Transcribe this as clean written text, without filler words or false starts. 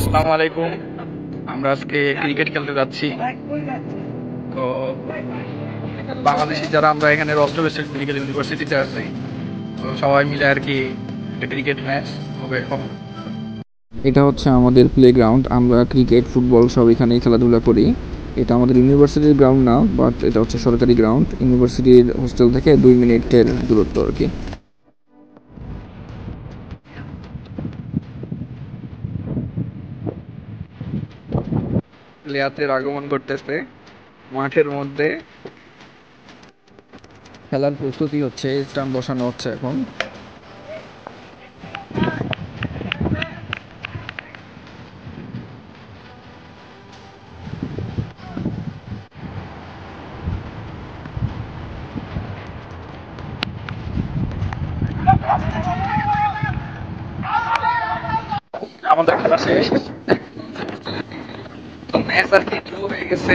আসসালামু আলাইকুম। আমরা আজকে ক্রিকেট খেলতে যাচ্ছি। তো বাংলাদেশি যারা আমরা এখানে রস্টভ মেডিকেল ইউনিভার্সিটিতে আছি, তো সবাই মিলে আর কি একটা ক্রিকেট ম্যাচ হবে। এটা হচ্ছে আমাদের প্লেগ্রাউন্ড। আমরা ক্রিকেট ফুটবল সব এখানেই খেলাধুলা করি। এটা আমাদের ইউনিভার্সিটির গ্রাউন্ড না, বাট এটা হচ্ছে সরকারি গ্রাউন্ড। ইউনিভার্সিটির হোস্টেল থেকে 2 মিনিটের দূরত্ব আর কি। প্লেয়ারদের আগমন করতেছে মাঠের মধ্যে। খেলার প্রস্তুতি হচ্ছে, স্টাম্প বসানো হচ্ছে এখন। আমাদের খেলা শেষ, তো ম্যাচ আর কি ড্র হয়ে গেছে।